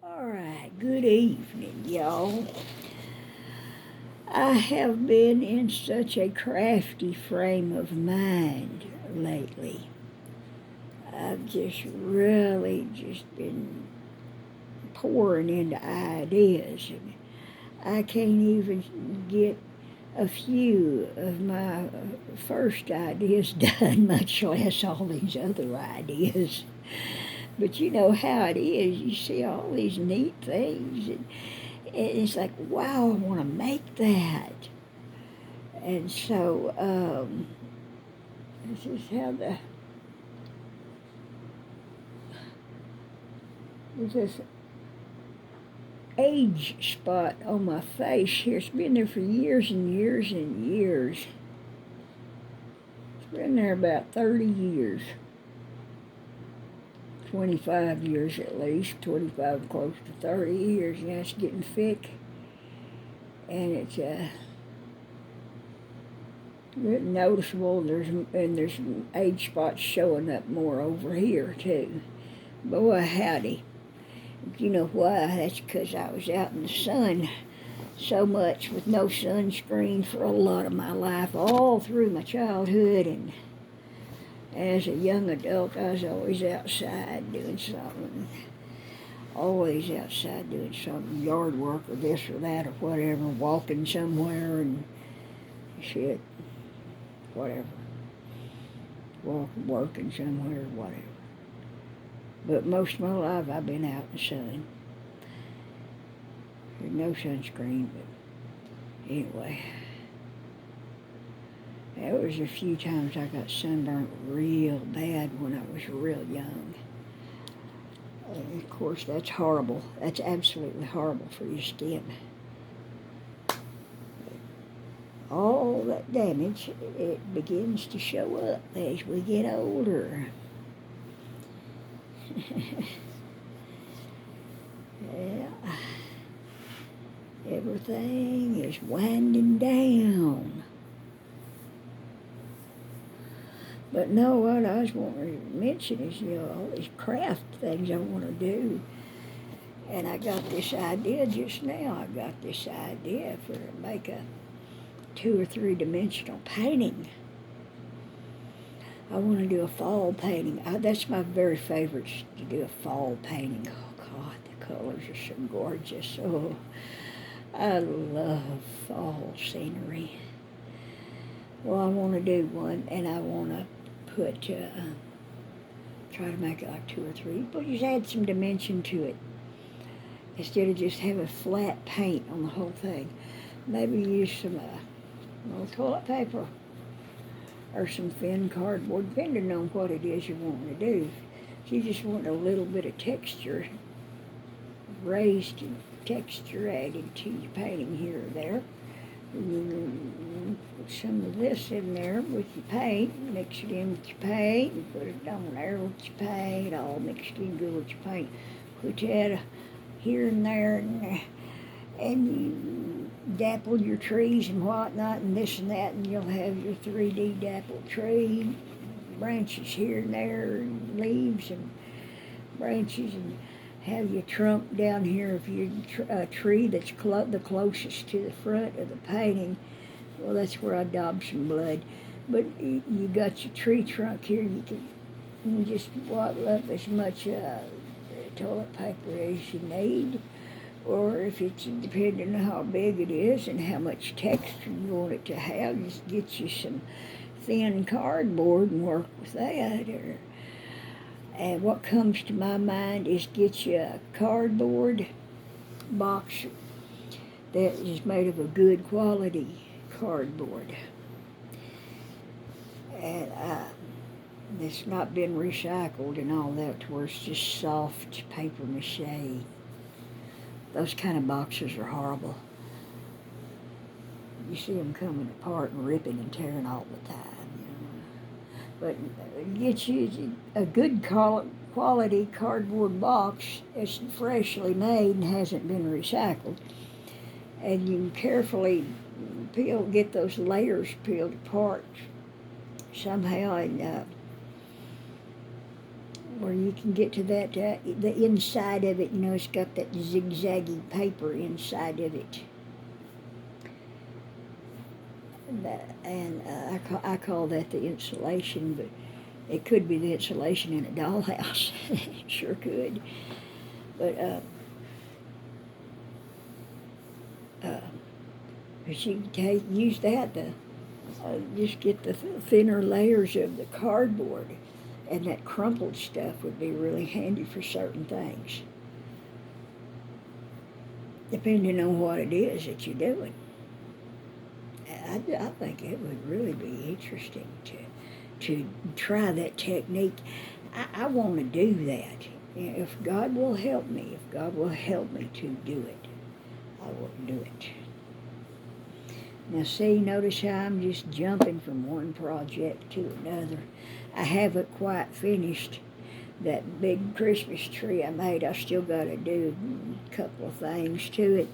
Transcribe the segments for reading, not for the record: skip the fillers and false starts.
All right, good evening, y'all. I have been in such a crafty frame of mind lately. I've just really just been pouring into ideas, and I can't even get a few of my first ideas done, much less all these other ideas. But you know how it is. You see all these neat things, and it's like, wow, I want to make that. And so, this is how there's this age spot on my face here. It's been there for years and years and years. It's been there about 30 years. 25 years at least, 25, close to 30 years. Yeah, it's getting thick. And it's noticeable. There's age spots showing up more over here too. Boy, howdy. You know why? That's because I was out in the sun so much with no sunscreen for a lot of my life, all through my childhood. And as a young adult, I was always outside doing something. Always outside doing something, yard work or this or that or whatever, walking somewhere and shit, whatever. Working somewhere, whatever. But most of my life I've been out in the sun. There's no sunscreen, but anyway. There was a few times I got sunburnt real bad when I was real young. And of course, that's horrible. That's absolutely horrible for your skin. All that damage, it begins to show up as we get older. Yeah. Everything is winding down. But no, what I was wanting to mention is, all these craft things I want to do. And I got this idea just now. I got this idea for make a 2 or 3 dimensional painting. I want to do a fall painting. That's my very favorite, to do a fall painting. Oh God, the colors are so gorgeous. Oh, I love fall scenery. Well, I want to do one, and I want to put, try to make it like 2 or 3, but just add some dimension to it. Instead of just having flat paint on the whole thing. Maybe use some little toilet paper or some thin cardboard, depending on what it is you're wanting to do. If you just want a little bit of texture, raised texture added to your painting here or there, and put some of this in there with your paint, mix it in with your paint, and put it on there with your paint, all mixed in good with your paint. Put that here and there, and you dapple your trees and whatnot, and this and that, and you'll have your 3D dappled tree, branches here and there, and leaves and branches, and have your trunk down here of your tree that's the closest to the front of the painting. Well, that's where I daub some blood. But you got your tree trunk here. You just waddle up as much toilet paper as you need, or if it's depending on how big it is and how much texture you want it to have, just get you some thin cardboard and work with that. And what comes to my mind is get you a cardboard box that is made of a good quality cardboard. And it's not been recycled and all that, to where it's just soft paper mache. Those kind of boxes are horrible. You see them coming apart and ripping and tearing all the time. But get you a good quality cardboard box that's freshly made and hasn't been recycled. And you can carefully get those layers peeled apart somehow, and where you can get to that, the inside of it, it's got that zigzaggy paper inside of it. I call that the insulation, but it could be the insulation in a dollhouse. It sure could. But you can use that to just get the thinner layers of the cardboard, and that crumpled stuff would be really handy for certain things, depending on what it is that you're doing. I think it would really be interesting to try that technique. I want to do that. If God will help me, to do it, I will do it. Now see, notice how I'm just jumping from one project to another. I haven't quite finished that big Christmas tree I made. I still got to do a couple of things to it.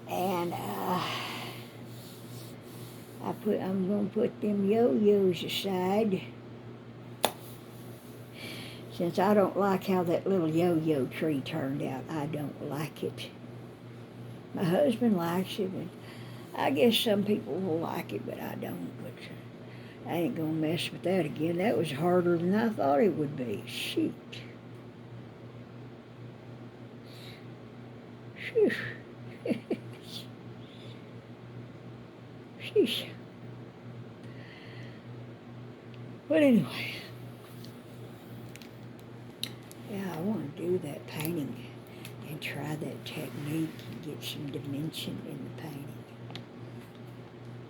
And I'm going to put them yo-yos aside, since I don't like how that little yo-yo tree turned out. I don't like it. My husband likes it, and I guess some people will like it, but I don't. But I ain't going to mess with that again. That was harder than I thought it would be. Shoot. Phew. Sheesh. But anyway, yeah, I want to do that painting and try that technique and get some dimension in the painting.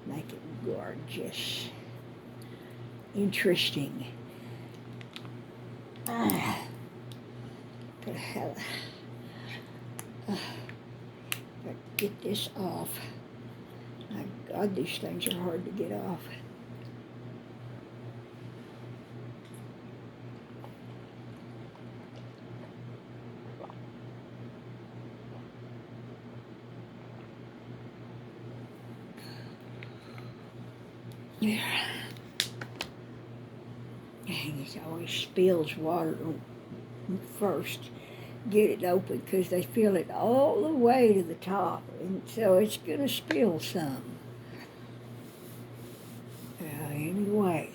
Make it gorgeous. Interesting. But hell, get this off. My God, these things are hard to get off. Yeah. Dang, it always spills water first. Get it open, because they fill it all the way to the top, and so it's going to spill some. Anyway,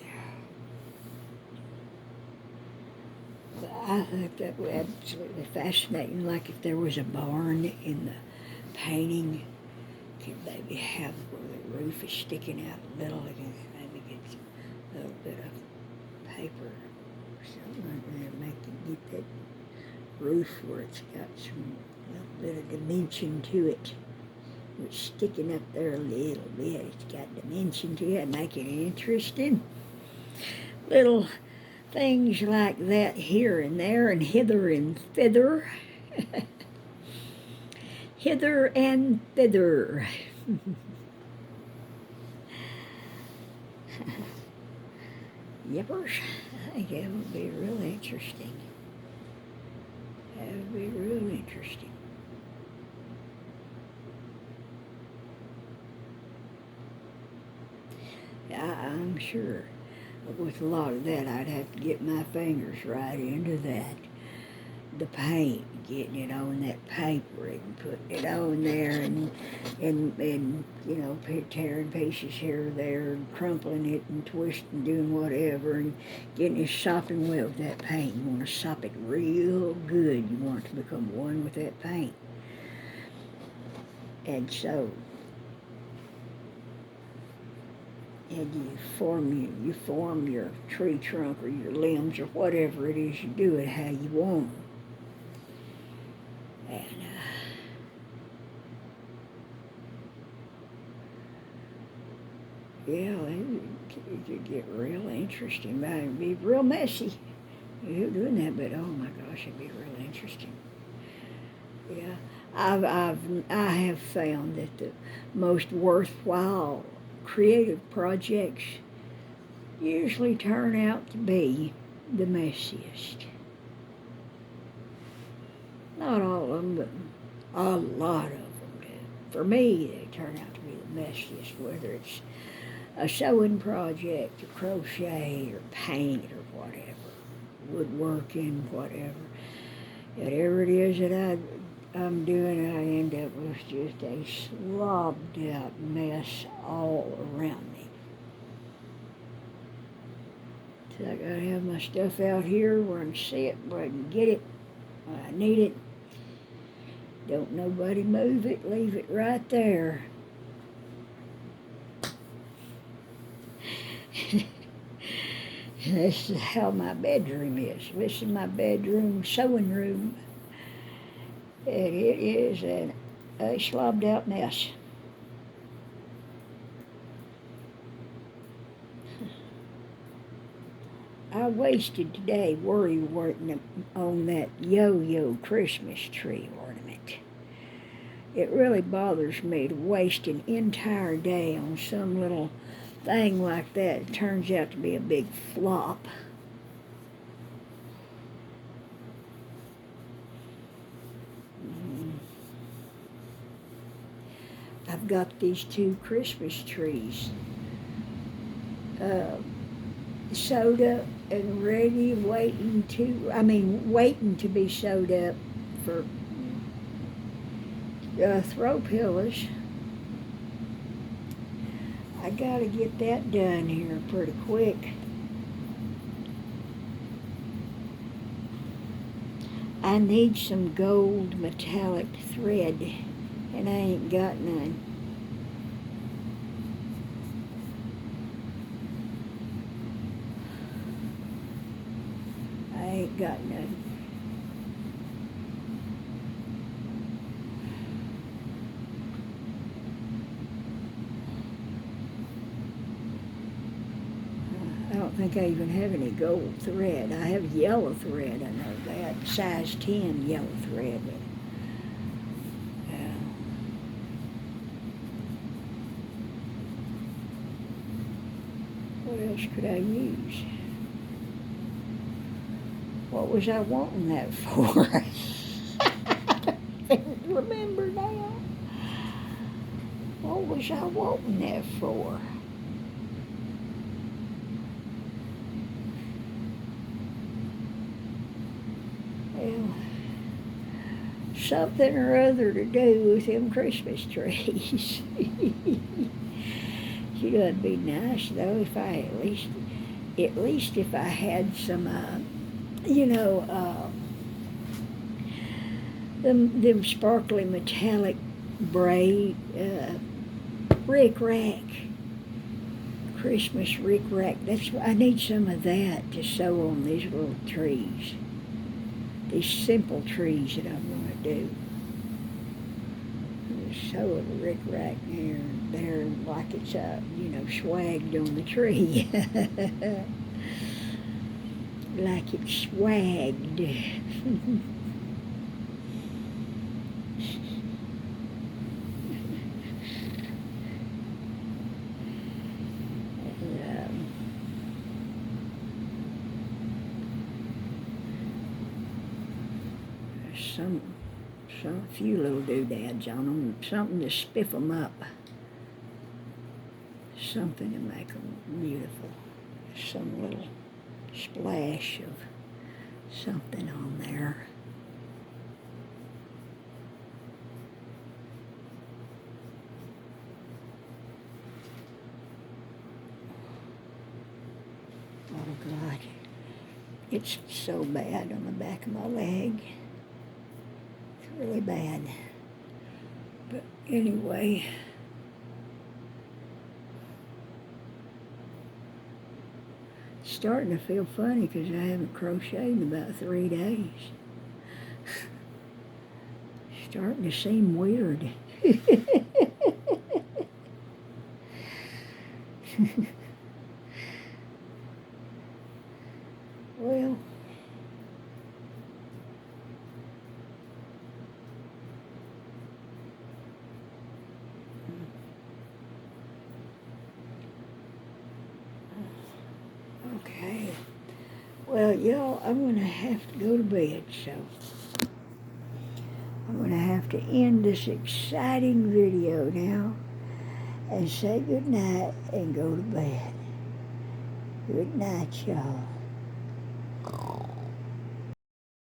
I think that would be absolutely fascinating. Like if there was a barn in the painting, could maybe have where the roof is sticking out a little, and maybe get a little bit of paper or something there, make it get that roof where it's got some little bit of dimension to it. It's sticking up there a little bit. It's got dimension to it, make it interesting. Little things like that here and there, and hither and thither. Hither and thither. Yippers. I think that would be real interesting. That would be real interesting. I'm sure with a lot of that, I'd have to get my fingers right into that. The paint, getting it on that paper and putting it on there, and tearing pieces here or there, and crumpling it and twisting, doing whatever, and getting it sopping wet with that paint. You want to sop it real good. You want it to become one with that paint. And so, and you form your tree trunk or your limbs or whatever it is, you do it how you want. And it could get real interesting. It'd be real messy. You're doing that, but oh my gosh, it'd be real interesting. Yeah, I have found that the most worthwhile creative projects usually turn out to be the messiest. Not all of them, but a lot of them do. For me, they turn out to be the messiest, whether it's a sewing project or crochet or paint or whatever. woodworking, whatever it is that I'm doing, I end up with just a slobbed out mess all around me. So I gotta have my stuff out here where I can see it, where I can get it, when I need it. Don't nobody move it, leave it right there. This is how my bedroom is. This is my bedroom, sewing room. And it is a slobbed out mess. I wasted today worrying on that yo-yo Christmas tree ornament. It really bothers me to waste an entire day on some little thing like that. It turns out to be a big flop. I've got these 2 Christmas trees sewed up and ready, waiting to be sewed up for throw pillows. I gotta get that done here pretty quick. I need some gold metallic thread, and I ain't got none. I ain't got none. I don't think I even have any gold thread. I have yellow thread, I know that. Size 10 yellow thread. What else could I use? What was I wanting that for? I can't remember now. What was I wanting that for? Well, something or other to do with them Christmas trees. You know, it'd be nice though if I at least if I had some, them sparkly metallic braid rick-rack, Christmas rick-rack. I need some of that to sew on these little trees, these simple trees that I'm going to do. Sew a rick-rack here and there like it's swagged on the tree. Like it's swagged. Some few little doodads on them, something to spiff them up, something to make them beautiful, some little splash of something on there. Oh God, it's so bad on the back of my leg. Really bad. But anyway, it's starting to feel funny because I haven't crocheted in about 3 days. Starting to seem weird. Well, okay. Well, y'all, I'm going to have to go to bed, so I'm going to have to end this exciting video now and say good night and go to bed. Good night, y'all.